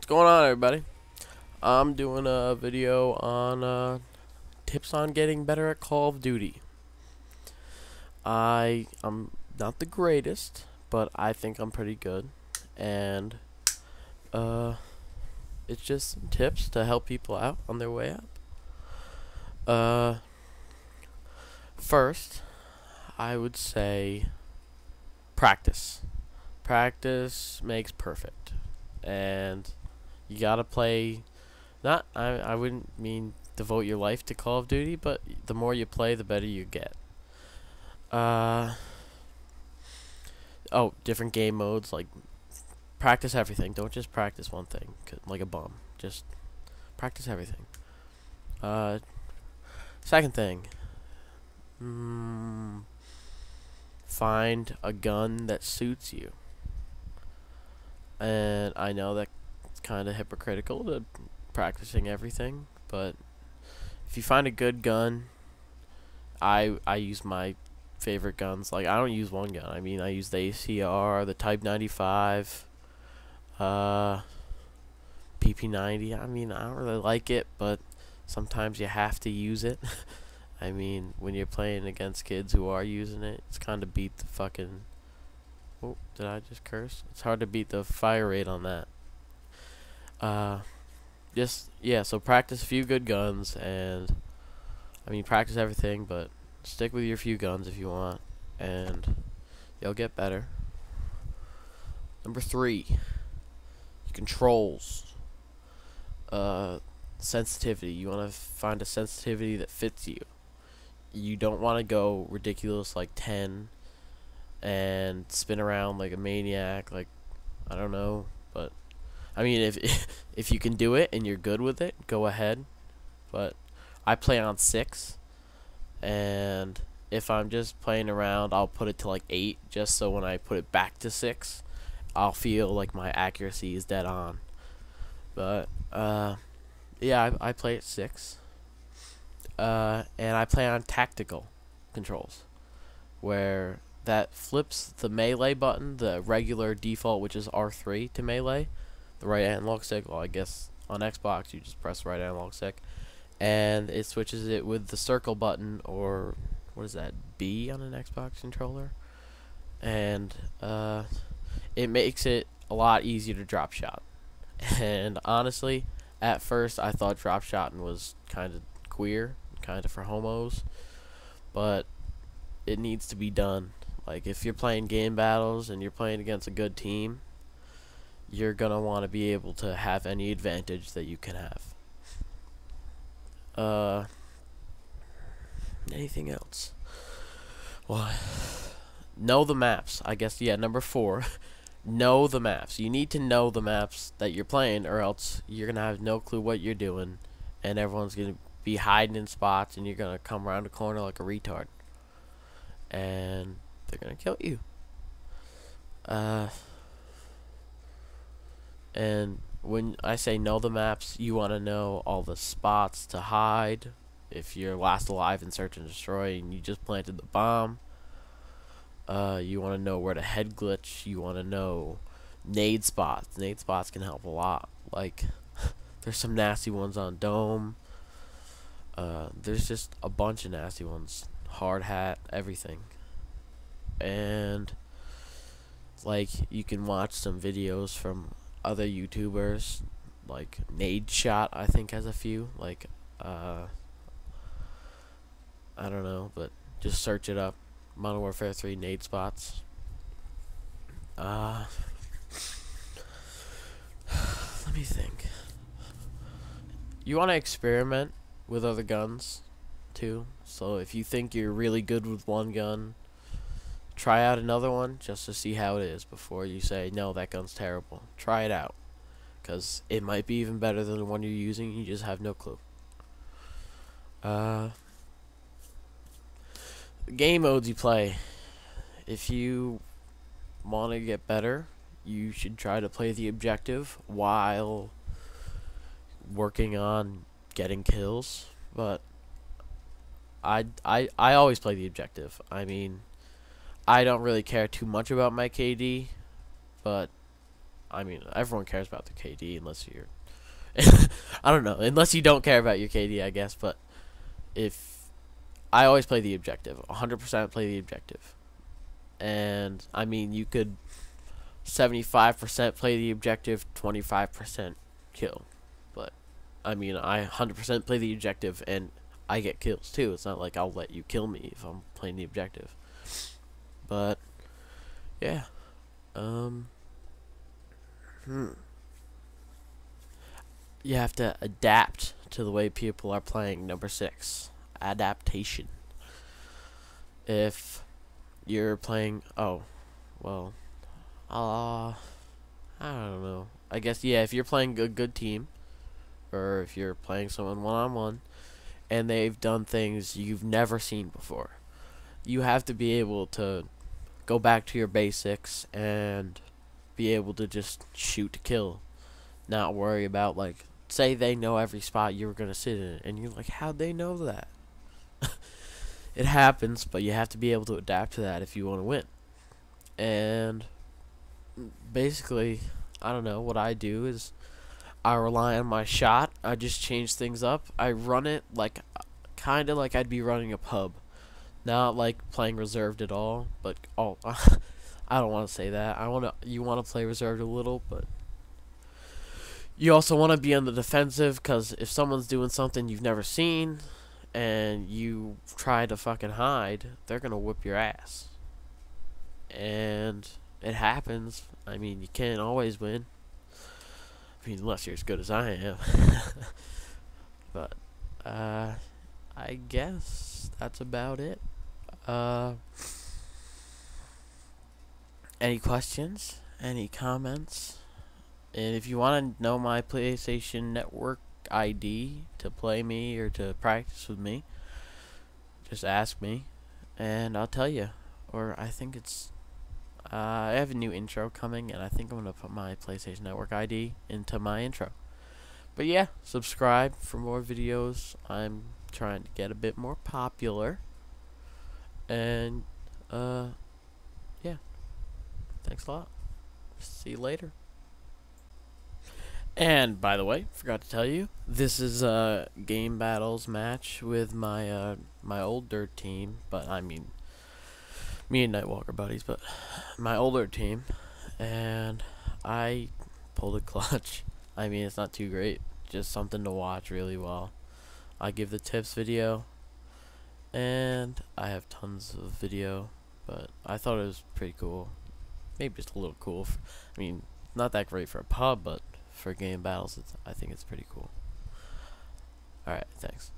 What's going on, everybody? I'm doing a video on tips on getting better at Call of Duty. I'm not the greatest, but I think I'm pretty good, and uh, it's just some tips to help people out on their way up. Uh, First, I would say practice. Practice makes perfect, and you gotta play. Not I wouldn't mean devote your life to Call of Duty, but the more you play, the better you get. Uh oh, different game modes, like practice everything. Don't just practice one thing like a bum. Just practice everything. Uh Second thing, find a gun that suits you. And I know that it's kind of hypocritical to practicing everything, but if you find a good gun, I use my favorite guns. Like, I don't use one gun. I mean, I use the ACR, the Type 95, PP90. I mean, I don't really like it, but sometimes you have to use it. I mean, when you're playing against kids who are using it, it's kind of beat the fucking... Oh, did I just curse? It's hard to beat the fire rate on that. Yeah, so practice a few good guns, and I mean, practice everything, but stick with your few guns if you want, and you'll get better. Number 3, controls. Sensitivity. You want to find a sensitivity that fits you. You don't want to go ridiculous like 10 and spin around like a maniac, like, I don't know, but I mean, if you can do it and you're good with it, go ahead. But I play on 6, and if I'm just playing around, I'll put it to like 8, just so when I put it back to 6, I'll feel like my accuracy is dead on. But yeah, I play at 6, and I play on tactical controls, where that flips the melee button, the regular default, which is R3 to melee, the right analog stick. Well, I guess on Xbox you just press the right analog stick, and it switches it with the circle button, or what is that, B on an Xbox controller, and it makes it a lot easier to drop shot. And honestly, at first I thought drop shotting was kind of queer, kind of for homos, but it needs to be done. Like, if you're playing game battles and you're playing against a good team, you're gonna want to be able to have any advantage that you can have. Anything else? Well, know the maps. I guess, yeah, number 4. Know the maps. You need to know the maps that you're playing, or else you're gonna have no clue what you're doing, and everyone's gonna be hiding in spots, and you're gonna come around the corner like a retard, and they're gonna kill you. And when I say know the maps, you want to know all the spots to hide. If you're last alive in Search and Destroy and you just planted the bomb, you want to know where to head glitch. You want to know nade spots. Nade spots can help a lot. Like, there's some nasty ones on Dome. There's just a bunch of nasty ones. Hard hat, everything. And like, you can watch some videos from other YouTubers, like Nadeshot, I think, has a few. Like, I don't know, but just search it up. Modern Warfare 3 nade spots. Let me think. You want to experiment with other guns too. So if you think you're really good with one gun, try out another one just to see how it is before you say, no, that gun's terrible. Try it out, because it might be even better than the one you're using. You just have no clue. Game modes you play. If you want to get better, you should try to play the objective while working on getting kills. But I always play the objective. I mean, I don't really care too much about my KD, but I mean, everyone cares about the KD unless you're I don't know, unless you don't care about your KD, I guess. But if I always play the objective, 100% play the objective. And I mean, you could 75% play the objective, 25% kill. But I mean, I 100% play the objective and I get kills too. It's not like I'll let you kill me if I'm playing the objective. But yeah. You have to adapt to the way people are playing. Number 6, adaptation. If you're playing, oh, well, I don't know. I guess, yeah, if you're playing a good team, or if you're playing someone one-on-one, and they've done things you've never seen before, you have to be able to go back to your basics and be able to just shoot to kill. Not worry about, like, say they know every spot you were going to sit in, and you're like, how'd they know that? It happens, but you have to be able to adapt to that if you want to win. And basically, I don't know, what I do is I rely on my shot. I just change things up. I run it like, kind of like I'd be running a pub. Not like playing reserved at all, but I don't want to say that. You want to play reserved a little, but you also want to be on the defensive, because if someone's doing something you've never seen and you try to fucking hide, they're going to whip your ass. And it happens. I mean, you can't always win. I mean, unless you're as good as I am. But, I guess that's about it. Any questions? Any comments? And if you want to know my PlayStation Network ID to play me or to practice with me, just ask me, and I'll tell you. Or I think it's... I have a new intro coming, and I think I'm going to put my PlayStation Network ID into my intro. But yeah, subscribe for more videos. I'm trying to get a bit more popular. And, yeah. Thanks a lot. See you later. And, by the way, forgot to tell you, this is a game battles match with my, my older team. But, I mean, me and Nightwalker buddies, but my older team. And I pulled a clutch. I mean, it's not too great. Just something to watch really well. I give the tips video. And I have tons of video. But I thought it was pretty cool. Maybe just a little cool. I mean, not that great for a pub, but for game battles, I think it's pretty cool. Alright, thanks.